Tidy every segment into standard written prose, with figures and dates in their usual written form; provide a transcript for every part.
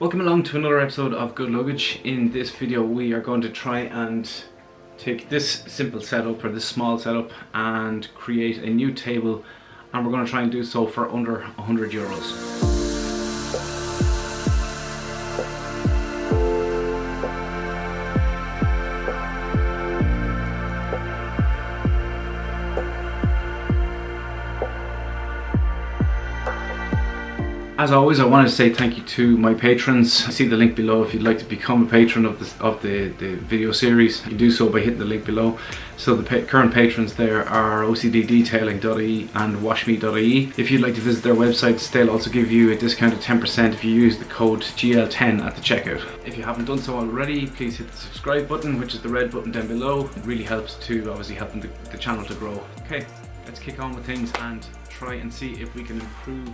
Welcome along to another episode of Good Luggage. In this video we are going to try and take this simple setup, or this small setup, and create a new table, and we're going to try and do so for under €100. As always, I wanted to say thank you to my patrons. See the link below if you'd like to become a patron of the video series. You can do so by hitting the link below. So the current patrons there are ocddetailing.ie and washme.ie. If you'd like to visit their websites, they'll also give you a discount of 10% if you use the code GL10 at the checkout. If you haven't done so already, please hit the subscribe button, which is the red button down below. It really helps to obviously help the channel to grow. Okay, let's kick on with things and try and see if we can improve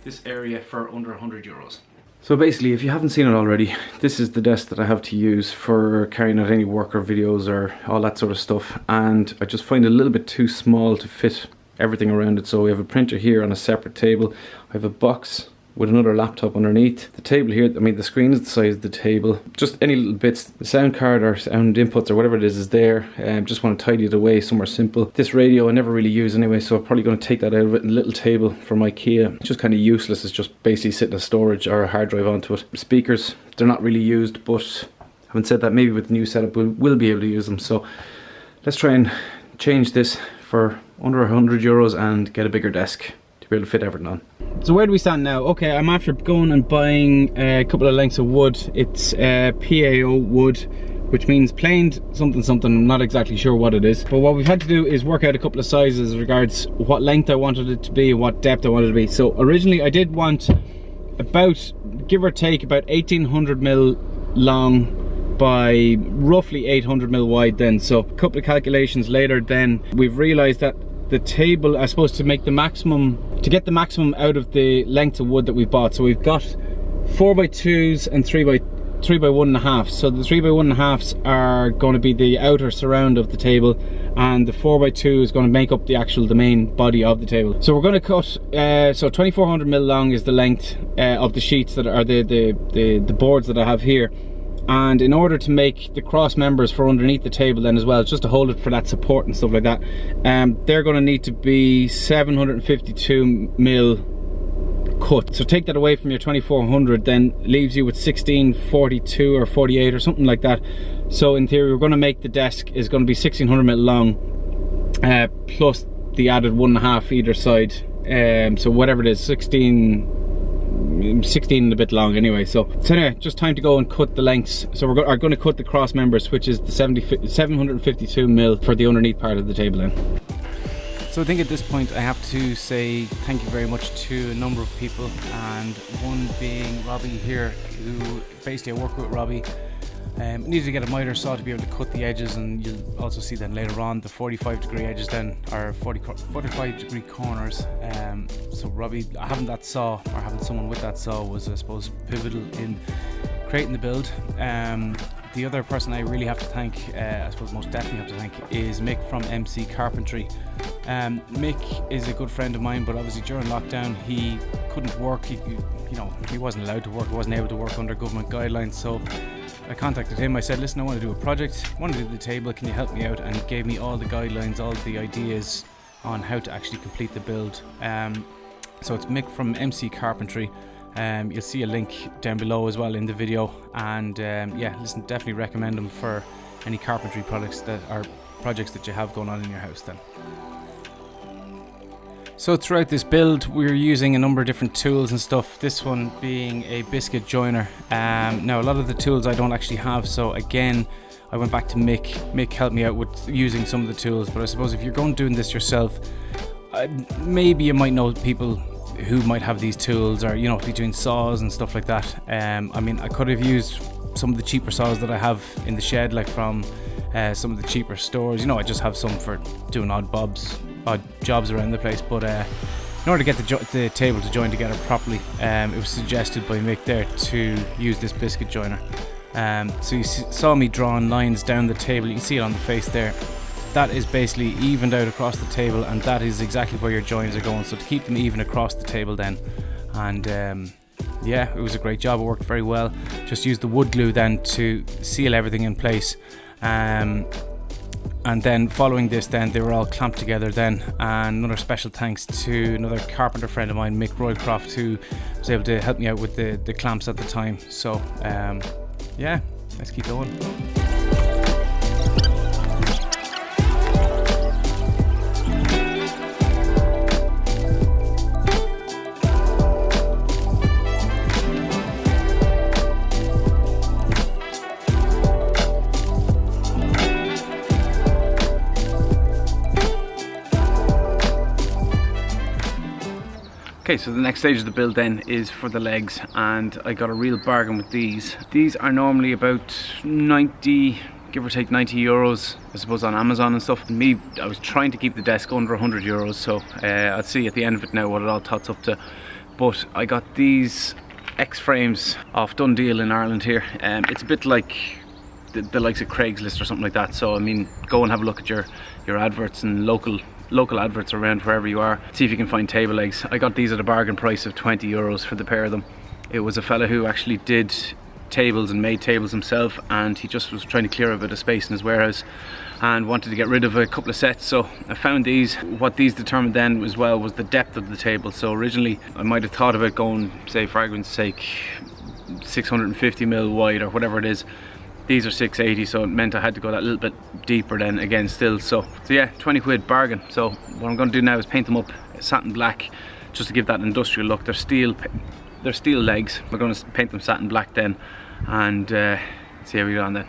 this area for under €100. So basically, if you haven't seen it already, this is the desk that I have to use for carrying out any work or videos or all that sort of stuff, and I just find it a little bit too small to fit everything around it. So we have a printer here on a separate table. I have a box with another laptop underneath. The table here, I mean the screen is the size of the table. Just any little bits, the sound card or sound inputs or whatever it is there. Just want to tidy it away somewhere simple. This radio I never really use anyway, so I'm probably going to take that out of it. And a little table from IKEA. It's just kind of useless. It's just basically sitting as storage or a hard drive onto it. Speakers, they're not really used, but having said that, maybe with the new setup we'll be able to use them. So let's try and change this for under €100 and get a bigger desk to be able to fit everything on. So where do we stand now? Okay, I'm after going and buying a couple of lengths of wood. It's PAO wood, which means planed something. I'm not exactly sure what it is. But what we've had to do is work out a couple of sizes as regards what length I wanted it to be and what depth I wanted it to be. So originally I did want about, give or take, about 1800mm long by roughly 800mm wide then. So a couple of calculations later then we've realized that the table, I suppose, to make the maximum, to get the maximum out of the length of wood that we bought. So we've got 4x2s and 3x1.5. So the 3x1.5s are going to be the outer surround of the table, and the 4x2 is going to make up the main body of the table. So we're going to cut, so 2400mm long is the length of the sheets that are the boards that I have here. And in order to make the cross members for underneath the table then as well, just to hold it for that support and stuff like that, they're going to need to be 752mm cut. So take that away from your 2400, then leaves you with 1642 or 48 or something like that. So in theory we're going to make the desk is going to be 1600mm long, plus the added 1.5 either side. So whatever it is, 16 and a bit long anyway. So anyway, just time to go and cut the lengths. So we're going to cut the cross members, which is the 752mm for the underneath part of the table then. So I think at this point I have to say thank you very much to a number of people, and one being Robbie here, who basically I work with Robbie. Needed to get a miter saw to be able to cut the edges, and you'll also see then later on the 45-degree edges then, or 45-degree corners. So Robbie, having that saw, or having someone with that saw, was I suppose pivotal in creating the build. The other person I really have to thank, I suppose most definitely have to thank, is Mick from MC Carpentry. Mick is a good friend of mine, but obviously during lockdown he couldn't work. He wasn't allowed to work. He wasn't able to work under government guidelines. So I contacted him. I said, listen, I want to do a project, I want to do the table, can you help me out? And he gave me all the guidelines, all the ideas on how to actually complete the build. So it's Mick from MC Carpentry. You'll see a link down below as well in the video, and yeah, listen, definitely recommend them for any carpentry projects that you have going on in your house then. So throughout this build we're using a number of different tools and stuff, this one being a Biscuit Joiner. Now a lot of the tools I don't actually have, so again I went back to Mick. Mick helped me out with using some of the tools, but I suppose if you're going doing this yourself, maybe you might know people who might have these tools, or between saws and stuff like that. I mean, I could have used some of the cheaper saws that I have in the shed, like from some of the cheaper stores. I just have some for doing odd jobs around the place, but in order to get the table to join together properly, it was suggested by Mick there to use this Biscuit Joiner. So you saw me drawing lines down the table, you can see it on the face there. That is basically evened out across the table, and that is exactly where your joins are going. So to keep them even across the table then, and yeah, it was a great job. It worked very well. Just used the wood glue then to seal everything in place. And then following this, then they were all clamped together then. And another special thanks to another carpenter friend of mine, Mick Roycroft, who was able to help me out with the clamps at the time. So yeah, let's keep going. Okay, so the next stage of the build then is for the legs, and I got a real bargain with these. These are normally about 90, give or take 90 euros, I suppose, on Amazon and stuff. And me, I was trying to keep the desk under 100 euros, so I'll see at the end of it now what it all tots up to. But I got these X-frames off Dundee in Ireland here. It's a bit like the likes of Craigslist or something like that, so I mean, go and have a look at your adverts and local adverts around wherever you are, see if you can find table legs. I got these at a bargain price of 20 euros for the pair of them. It was a fella who actually did tables and made tables himself, and he just was trying to clear a bit of space in his warehouse and wanted to get rid of a couple of sets, so I found these. What these determined then as well was the depth of the table. So originally I might have thought about going, say for argument's sake, 650mm wide or whatever it is. These are 680, so it meant I had to go that little bit deeper then again still. So yeah, 20 quid bargain. So what I'm going to do now is paint them up satin black, just to give that industrial look. They're steel legs. We're going to paint them satin black then, and see how we go on then.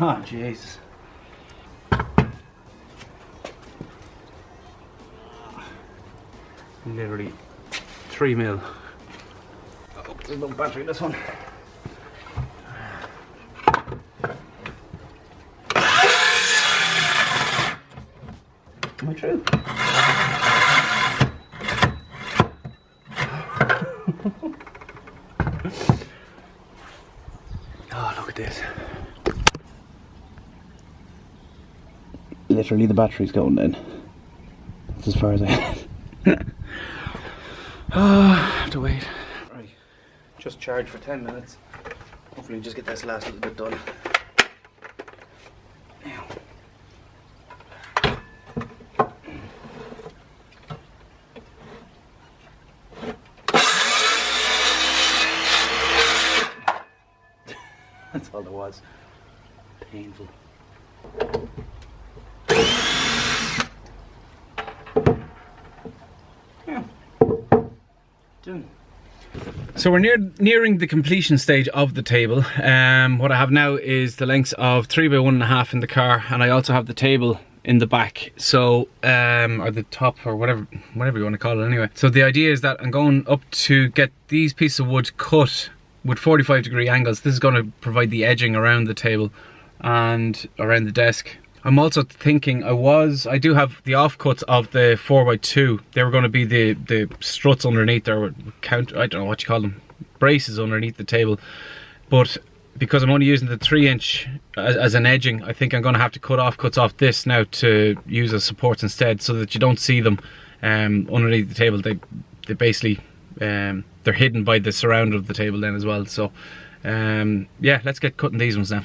Oh, Jesus. Literally 3mm. Oh, there's no battery in this one. Am I true? Oh, look at this. Literally the battery's going in. That's as far as I oh, I have to wait. Right, just charge for 10 minutes. Hopefully just get this last little bit done. Now. That's all there was. Painful. Yeah. Done. So we're nearing the completion stage of the table. What I have now is the lengths of 3 by 1.5 in the car, and I also have the table in the back, so or the top, or whatever you want to call it anyway. So the idea is that I'm going up to get these pieces of wood cut with 45-degree angles. This is going to provide the edging around the table and around the desk. I'm also thinking, I do have the offcuts of the 4x2. They were going to be the struts underneath, or I don't know what you call them, braces underneath the table. But because I'm only using the 3-inch as an edging, I think I'm going to have to cut offcuts off this now to use as supports instead, so that you don't see them underneath the table. They basically they're hidden by the surround of the table then as well. So yeah, let's get cutting these ones now.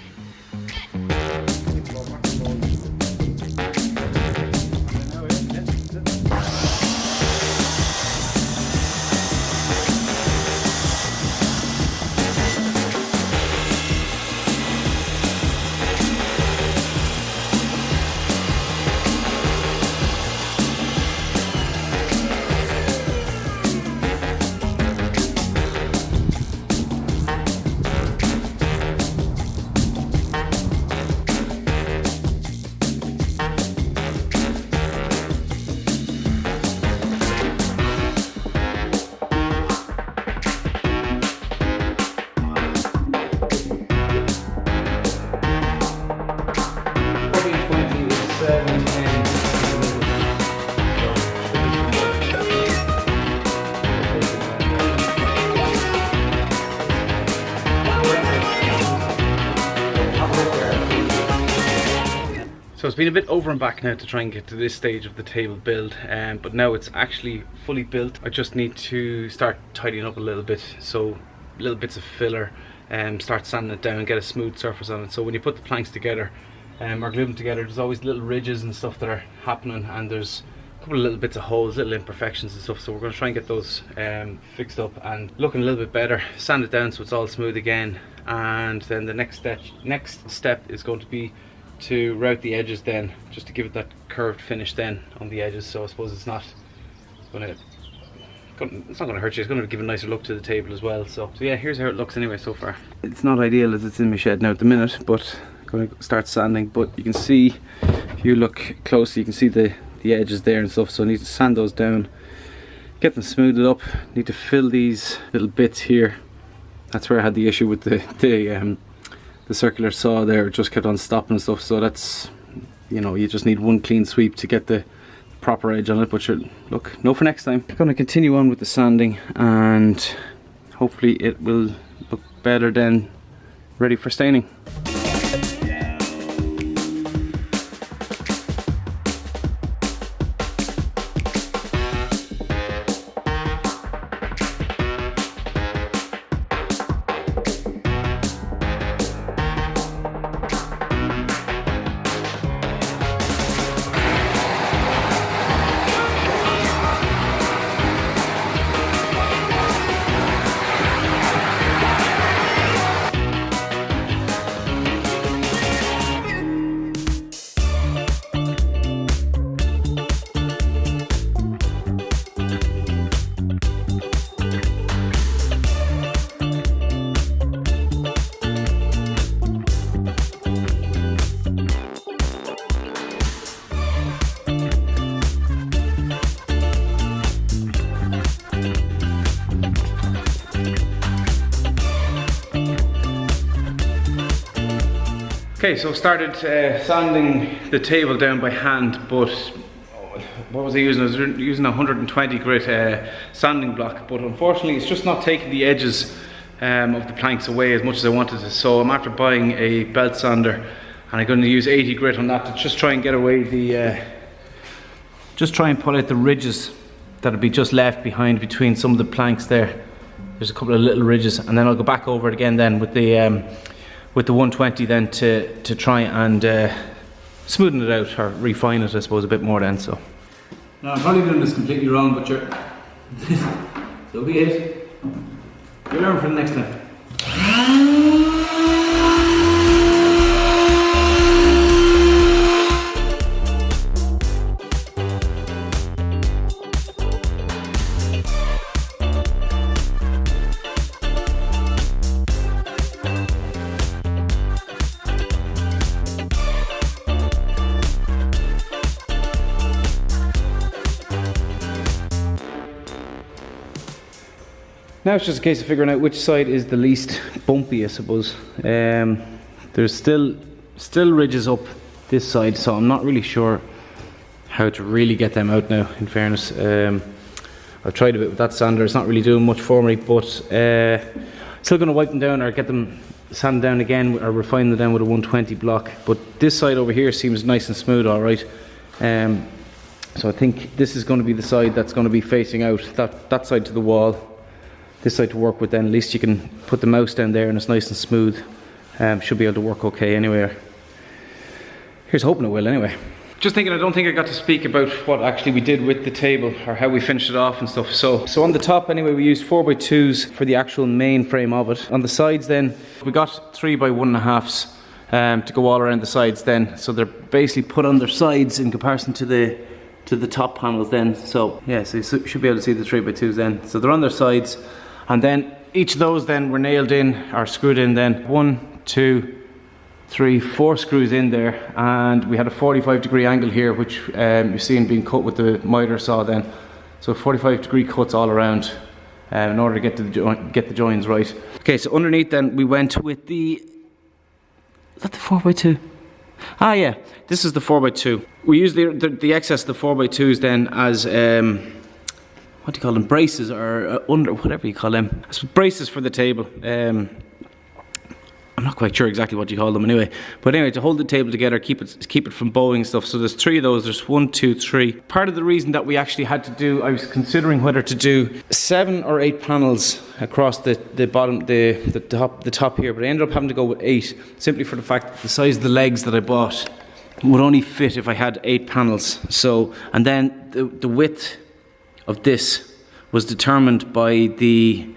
So it's been a bit over and back now to try and get to this stage of the table build, but now it's actually fully built. I just need to start tidying up a little bit, so little bits of filler, start sanding it down, get a smooth surface on it. So when you put the planks together or glue them together, there's always little ridges and stuff that are happening, and there's a couple of little bits of holes, little imperfections and stuff. So we're going to try and get those fixed up and looking a little bit better, sand it down so it's all smooth again. And then the next step is going to be to route the edges then, just to give it that curved finish then on the edges. So I suppose it's not going to hurt you, it's going to give a nicer look to the table as well. So yeah, here's how it looks anyway so far. It's not ideal as it's in my shed now at the minute, but I'm going to start sanding. But you can see, if you look closely, you can see the edges there and stuff. So I need to sand those down, get them smoothed up. Need to fill these little bits here. That's where I had the issue with the circular saw there. It just kept on stopping and stuff. So that's, you know, you just need one clean sweep to get the proper edge on it. But sure, look, no for next time. I'm going to continue on with the sanding, and hopefully it will look better then, ready for staining. Okay, so started sanding the table down by hand, but what was I using? I was using a 120 grit sanding block, but unfortunately it's just not taking the edges of the planks away as much as I wanted to. So I'm after buying a belt sander, and I'm going to use 80 grit on that to just try and get away the, just try and pull out the ridges that'll be just left behind between some of the planks there. There's a couple of little ridges, and then I'll go back over it again then with the 120 then to try and smoothen it out, or refine it I suppose a bit more then. So now I'm probably doing this completely wrong, but you're so be it. You'll learn for the next time. Now it's just a case of figuring out which side is the least bumpy, I suppose. There's still ridges up this side, so I'm not really sure how to really get them out now, in fairness. I've tried a bit with that sander, it's not really doing much for me, but still going to wipe them down or get them sanded down again or refine them down with a 120 block. But this side over here seems nice and smooth, alright. So I think this is going to be the side that's going to be facing out, that side to the wall, this side to work with. Then at least you can put the mouse down there and it's nice and smooth. Should be able to work okay anyway. Here's hoping it will anyway. Just thinking, I don't think I got to speak about what actually we did with the table or how we finished it off and stuff. So on the top anyway, we used 4x2s for the actual main frame of it. On the sides then, we got 3x1.5s to go all around the sides then. So they're basically put on their sides in comparison to the top panels then. So yeah, so you should be able to see the 3x2s then. So they're on their sides, and then each of those then were nailed in or screwed in then. 1, 2, 3, 4 screws in there, and we had a 45-degree angle here, which you're seeing being cut with the miter saw then. So 45-degree cuts all around in order to get the joins right. Okay, so underneath then we went with the, is that the 4x2? Ah yeah, this is the 4x2. We use the excess of the 4x2s then as what do you call them, braces or under, whatever you call them, braces for the table. I'm not quite sure exactly what you call them anyway, but anyway, to hold the table together, keep it from bowing and stuff. So there's 3 of those. There's 1, 2, 3. Part of the reason that we actually had to do, I was considering whether to do 7 or 8 panels across the bottom, the top here, but I ended up having to go with 8, simply for the fact that the size of the legs that I bought would only fit if I had 8 panels. So, and then the width of this was determined by the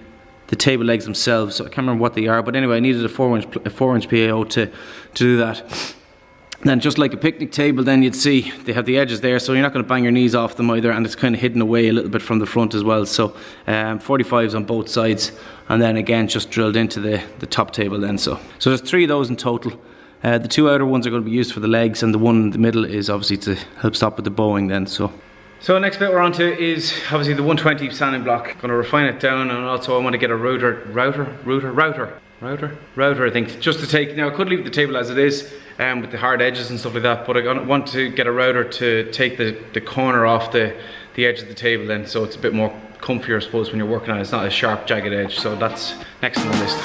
table legs themselves. So I can't remember what they are, but anyway, I needed a 4-inch PAO to do that. And then just like a picnic table, then you'd see they have the edges there, so you're not going to bang your knees off them either, and it's kind of hidden away a little bit from the front as well. So 45s on both sides, and then again just drilled into the top table then. So there's 3 of those in total. The 2 outer ones are going to be used for the legs, and the one in the middle is obviously to help stop with the bowing then. So next bit we're on to is obviously the 120 sanding block. Going to refine it down, and also I want to get a router I think, just to take, now I could leave the table as it is with the hard edges and stuff like that, but I want to get a router to take the corner off the edge of the table then, so it's a bit more comfier I suppose when you're working on it. It's not a sharp jagged edge, so that's next on the list.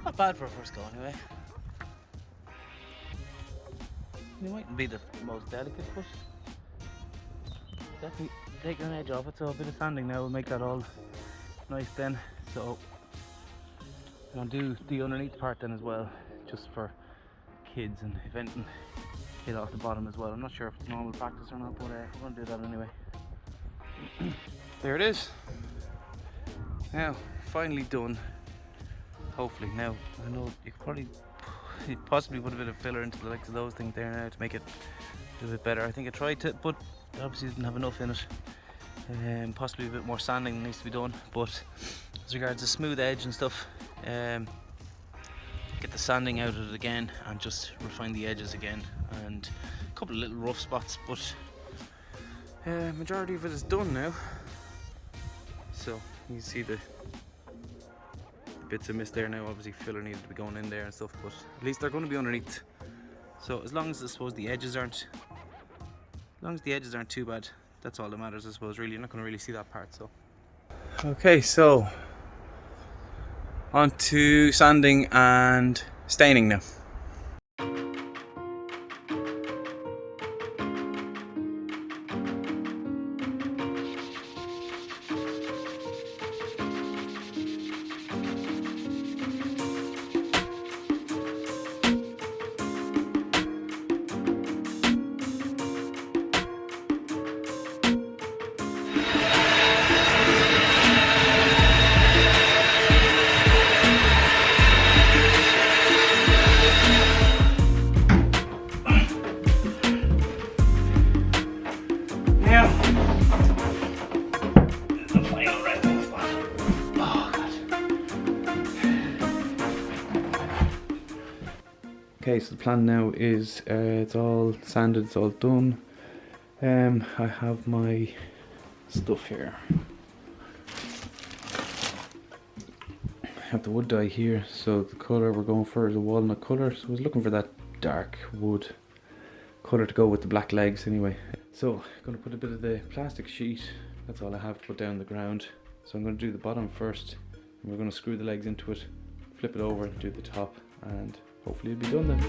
Not bad for a first go anyway. It mightn't be the most delicate, but definitely taking an edge off it, so a bit of sanding now will make that all nice then. So I'm going to do the underneath part then as well, just for kids, and if anything hit off the bottom as well. I'm not sure if it's normal practice or not, but we're going to do that anyway. There it is. Now, finally done. Hopefully. Now, I know you could probably possibly put a bit of filler into the likes of those things there now to make it a bit better. I think I tried to, but obviously didn't have enough in it. Possibly a bit more sanding needs to be done, but as regards to smooth edge and stuff, get the sanding out of it again and just refine the edges again, and a couple of little rough spots, but majority of it is done now. So you can see the bits of mist there now. Obviously filler needed to be going in there and stuff, but at least they're going to be underneath. So as long as I suppose the edges aren't, too bad, that's all that matters I suppose. Really, you're not going to really see that part. So okay, so on to sanding and staining now. Okay, so the plan now is it's all sanded, it's all done. I have my stuff here. I have the wood dye here, so the colour we're going for is a walnut colour. So I was looking for that dark wood colour to go with the black legs anyway. So I'm going to put a bit of the plastic sheet, that's all I have to put down the ground. So I'm going to do the bottom first, and we're going to screw the legs into it, flip it over and do the top, and hopefully it'll be done then.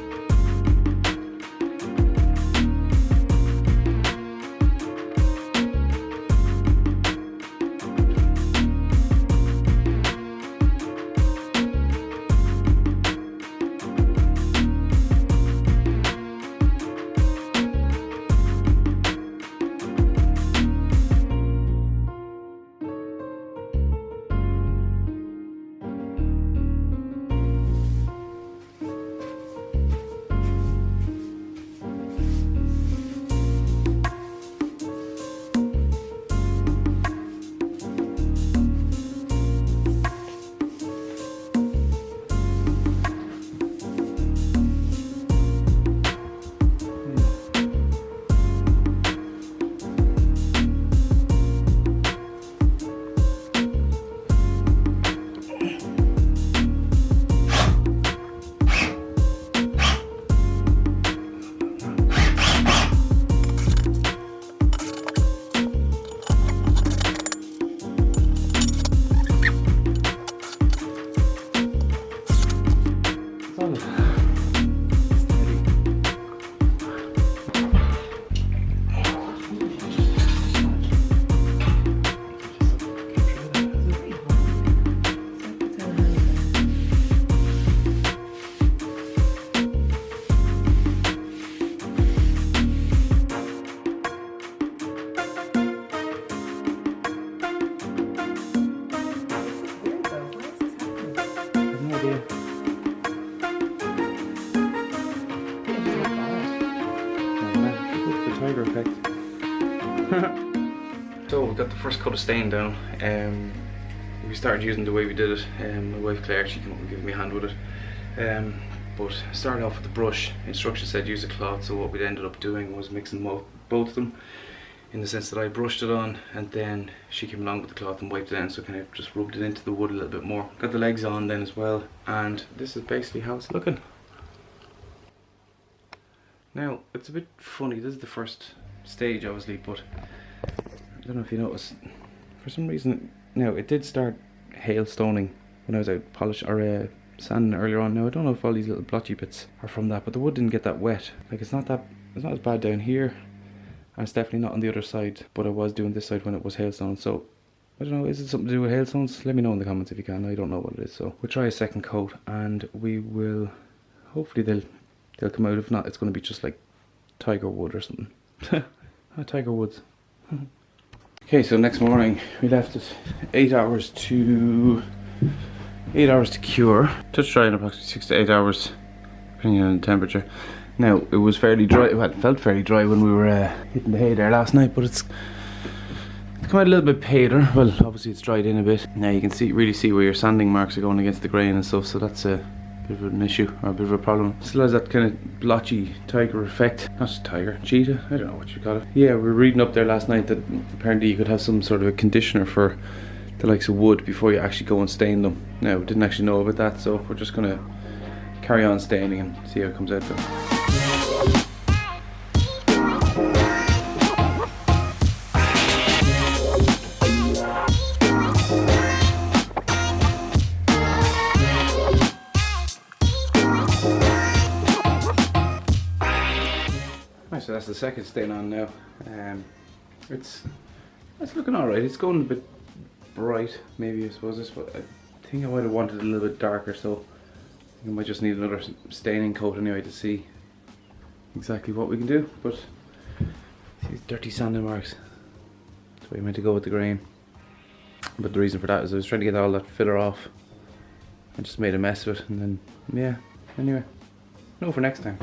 So we got the first coat of stain down. We started using the way we did it. My wife Claire, she came up and gave me a hand with it. But started off with the brush. Instructions said use a cloth, so what we ended up doing was mixing both of them, in the sense that I brushed it on and then she came along with the cloth and wiped it in, so kind of just rubbed it into the wood a little bit more. Got the legs on then as well, and this is basically how it's looking. Now it's a bit funny, this is the first stage obviously, but I don't know if you noticed, for some reason, now it did start hailstoning when I was out sanding earlier on. Now I don't know if all these little blotchy bits are from that, but the wood didn't get that wet. Like it's not as bad down here, and it's definitely not on the other side, but I was doing this side when it was hailstoning. So I don't know, is it something to do with hailstones? Let me know in the comments if you can. I don't know what it is. So we'll try a second coat and we will, hopefully they'll come out. If not, it's going to be just like tiger wood or something. Tiger woods. Okay, so next morning we left it 8 hours to cure. Touch dry in approximately 6 to 8 hours, depending on the temperature. Now it was fairly dry. Well, it felt fairly dry when we were hitting the hay there last night, but it's come out a little bit paler. Well, obviously it's dried in a bit. Now you can really see where your sanding marks are going against the grain and stuff. So that's a bit of an issue, or a bit of a problem. Still has that kind of blotchy tiger effect. Not tiger, cheetah, I don't know what you call it. Yeah, we were reading up there last night that apparently you could have some sort of a conditioner for the likes of wood before you actually go and stain them. Now, we didn't actually know about that, so we're just going to carry on staining and see how it comes out though. So that's the second stain on now. It's looking alright. It's going a bit bright, maybe, I suppose. I think I might have wanted it a little bit darker, so we might just need another staining coat anyway to see exactly what we can do. But see these dirty sanding marks. That's why I meant to go with the grain. But the reason for that is I was trying to get all that filler off. I just made a mess of it, and then yeah. Anyway, no for next time.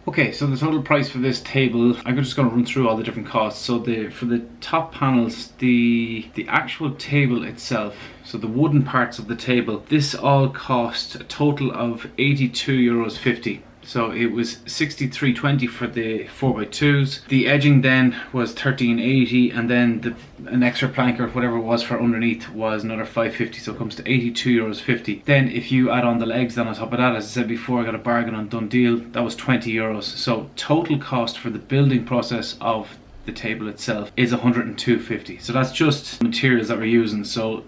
Okay, so the total price for this table, I'm just going to run through all the different costs. So for the top panels, the actual table itself, so the wooden parts of the table, this all cost a total of €82.50. So it was 63.20 for the 4x2s. The edging then was 13.80, and then an extra plank or whatever it was for underneath was another 5.50. So it comes to €82.50. Then if you add on the legs, then on top of that, as I said before, I got a bargain on Done Deal. That was €20. So total cost for the building process of the table itself is €102.50. So that's just materials that we're using. So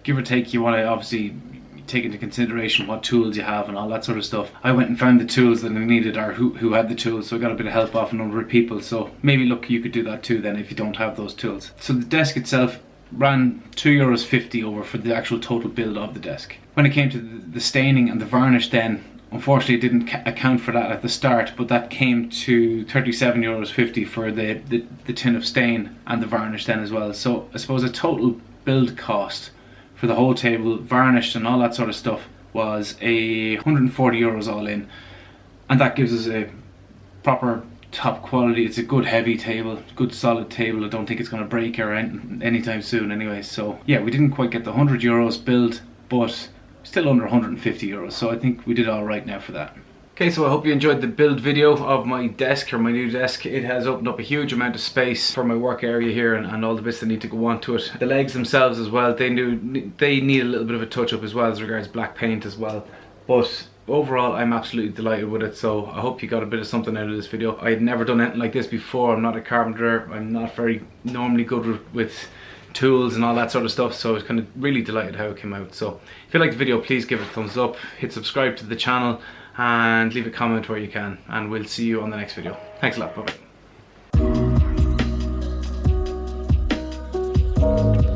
give or take, you want to obviously take into consideration what tools you have and all that sort of stuff. I went and found the tools that I needed, or who had the tools, so I got a bit of help off a number of people. So maybe look, you could do that too then if you don't have those tools. So the desk itself ran €2.50 over for the actual total build of the desk. When it came to the staining and the varnish then, unfortunately it didn't account for that at the start, but that came to €37.50 for the tin of stain and the varnish then as well. So I suppose a total build cost for the whole table, varnished and all that sort of stuff, was €140 all in, and that gives us a proper top quality. It's a good heavy table, good solid table. I don't think it's going to break or anytime soon anyway. So yeah, we didn't quite get the €100 build, but still under €150, so I think we did all right now for that. Okay, so I hope you enjoyed the build video of my desk, or my new desk. It has opened up a huge amount of space for my work area here and all the bits that need to go onto it. The legs themselves as well, they need a little bit of a touch up as well as regards black paint as well. But overall, I'm absolutely delighted with it, so I hope you got a bit of something out of this video. I had never done anything like this before. I'm not a carpenter. I'm not very normally good with tools and all that sort of stuff, so I was kind of really delighted how it came out. So if you liked the video, please give it a thumbs up, hit subscribe to the channel, and leave a comment where you can, and we'll see you on the next video. Thanks a lot, bye bye.